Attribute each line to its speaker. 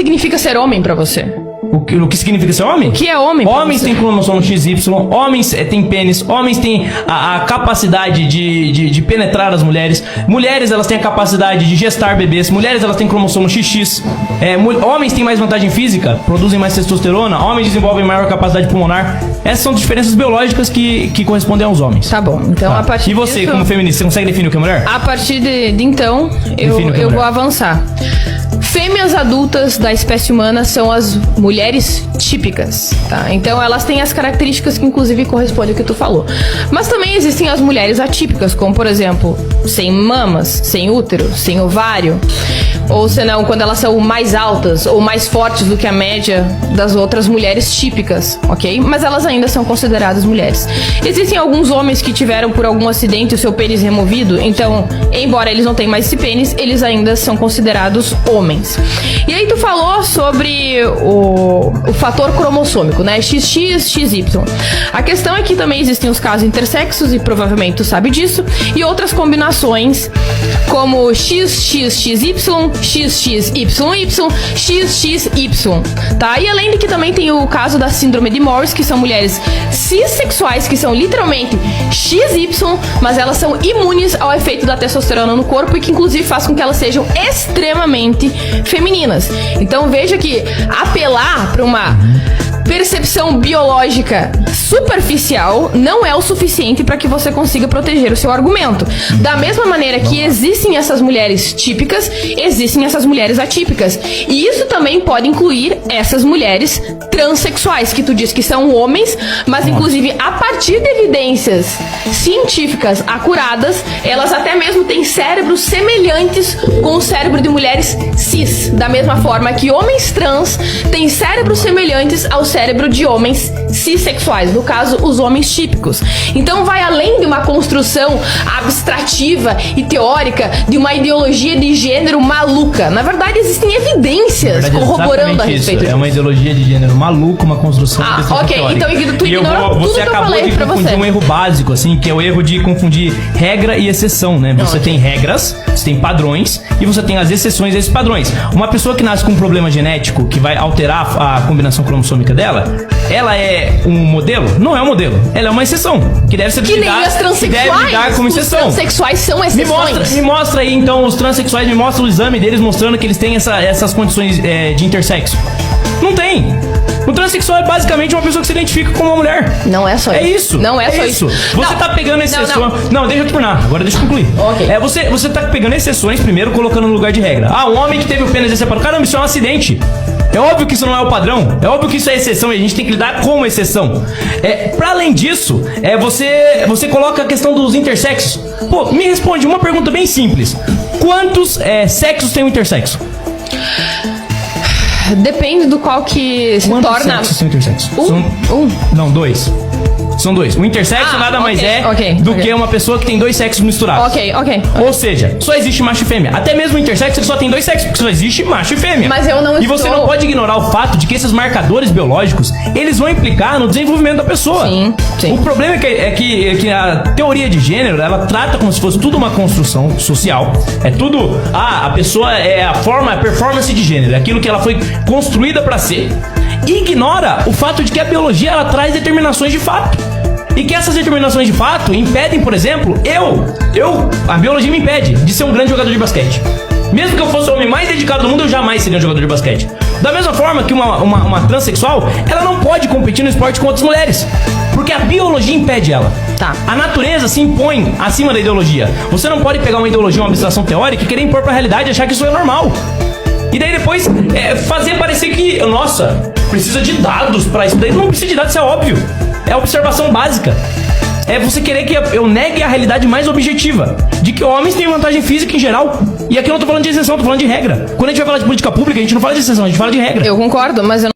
Speaker 1: significa ser homem pra você?
Speaker 2: O que significa ser homem?
Speaker 1: O que é homem pra
Speaker 2: Homens
Speaker 1: você?
Speaker 2: têm cromossomo XY, homens têm pênis, homens têm a capacidade de penetrar as mulheres, mulheres elas têm a capacidade de gestar bebês, mulheres elas têm cromossomo XX, homens têm mais vantagem física, produzem mais testosterona, homens desenvolvem maior capacidade pulmonar. Essas são diferenças biológicas que correspondem aos homens.
Speaker 1: Tá bom, então a partir
Speaker 2: E você,
Speaker 1: disso,
Speaker 2: como feminista, você consegue definir o que é mulher?
Speaker 1: a partir de então, eu vou avançar. Fêmeas adultas da espécie humana são as mulheres típicas, tá? Então elas têm as características que inclusive correspondem ao que tu falou. Mas também existem as mulheres atípicas, como por exemplo, sem mamas, sem útero, sem ovário, ou senão quando elas são mais altas ou mais fortes do que a média das outras mulheres típicas, ok? Mas elas ainda são consideradas mulheres. Existem alguns homens que tiveram por algum acidente o seu pênis removido, então, embora eles não tenham mais esse pênis, eles ainda são considerados homens. E aí tu falou sobre o fator cromossômico, né? XX, XY. A questão é que também existem os casos intersexos, e provavelmente tu sabe disso, e outras combinações como XXXY, XXYY, XXY, tá? E além de que também tem o caso da síndrome de Morris, que são mulheres cissexuais, que são literalmente XY, mas elas são imunes ao efeito da testosterona no corpo e que inclusive faz com que elas sejam extremamente femininas. Então veja que apelar para uma percepção biológica superficial não é o suficiente para que você consiga proteger o seu argumento. Da mesma maneira que existem essas mulheres típicas, existem essas mulheres atípicas. E isso também pode incluir essas mulheres transexuais, que tu diz que são homens, mas inclusive a partir de evidências científicas acuradas, elas até mesmo têm cérebros semelhantes com o cérebro de mulheres cis. Da mesma forma que homens trans têm cérebros semelhantes ao cérebro de homens cissexuais, no caso, os homens típicos. Então vai além de uma construção abstrativa e teórica de uma ideologia de gênero maluca. Na verdade, existem evidências corroborando a respeito disso.
Speaker 2: É uma ideologia de gênero maluca, uma construção
Speaker 1: ok,
Speaker 2: teórica.
Speaker 1: Então tu ignora tudo
Speaker 2: você
Speaker 1: que eu
Speaker 2: acabou
Speaker 1: falei
Speaker 2: de
Speaker 1: pra
Speaker 2: confundir
Speaker 1: você.
Speaker 2: um erro básico, assim, que é o erro de confundir regra e exceção, né? Você tem regras, você tem padrões e você tem as exceções a esses padrões. Uma pessoa que nasce com um problema genético que vai alterar a combinação cromossômica dela, ela é um modelo? Não é um modelo. Ela é uma exceção. Que deve ser
Speaker 1: Que nem as transexuais.
Speaker 2: como
Speaker 1: Os
Speaker 2: exceção.
Speaker 1: transexuais são exceções.
Speaker 2: Me mostra aí, então, os transexuais, me mostra o exame deles mostrando que eles têm essas condições de intersexo. Não tem. O transexual é basicamente uma pessoa que se identifica como uma mulher.
Speaker 1: Não é só isso.
Speaker 2: É isso.
Speaker 1: Não é só isso.
Speaker 2: Você tá pegando exceções. Não, deixa eu terminar. Agora deixa eu concluir.
Speaker 1: Ok.
Speaker 2: Você tá pegando exceções primeiro, colocando no lugar de regra. Ah, um homem que teve o pênis decepado. Caramba, isso é um acidente. É óbvio que isso não é o padrão. É óbvio que isso é exceção e a gente tem que lidar como exceção. Pra além disso, você coloca a questão dos intersexos. Pô, me responde uma pergunta bem simples. Quantos sexos tem o intersexo?
Speaker 1: Depende do qual que se
Speaker 2: Quantos
Speaker 1: torna...
Speaker 2: sexos são intersexos?
Speaker 1: Um.
Speaker 2: Não, dois. São dois. O intersexo nada mais do que uma pessoa que tem dois sexos misturados.
Speaker 1: Ok.
Speaker 2: Ou seja, só existe macho e fêmea. Até mesmo o intersexo ele só tem dois sexos, porque só existe macho e fêmea.
Speaker 1: Mas eu não
Speaker 2: E você não pode ignorar o fato de que esses marcadores biológicos, eles vão implicar no desenvolvimento da pessoa.
Speaker 1: Sim.
Speaker 2: O problema é que a teoria de gênero, ela trata como se fosse tudo uma construção social. É tudo... a pessoa é a performance de gênero. É aquilo que ela foi construída pra ser. E ignora o fato de que a biologia, ela traz determinações de fato. E que essas determinações de fato impedem, por exemplo, a biologia me impede de ser um grande jogador de basquete. Mesmo que eu fosse o homem mais dedicado do mundo, eu jamais seria um jogador de basquete. Da mesma forma que uma transexual, ela não pode competir no esporte com outras mulheres. Porque a biologia impede ela.
Speaker 1: Tá.
Speaker 2: A natureza se impõe acima da ideologia. Você não pode pegar uma ideologia, uma abstração teórica e querer impor pra realidade e achar que isso é normal. E daí depois fazer parecer que, nossa, precisa de dados pra isso. Daí não precisa de dados, isso é óbvio. É observação básica. É você querer que eu negue a realidade mais objetiva de que homens têm vantagem física em geral. E aqui eu não tô falando de exceção, tô falando de regra. Quando a gente vai falar de política pública, a gente não fala de exceção, a gente fala de regra.
Speaker 1: Eu concordo, mas eu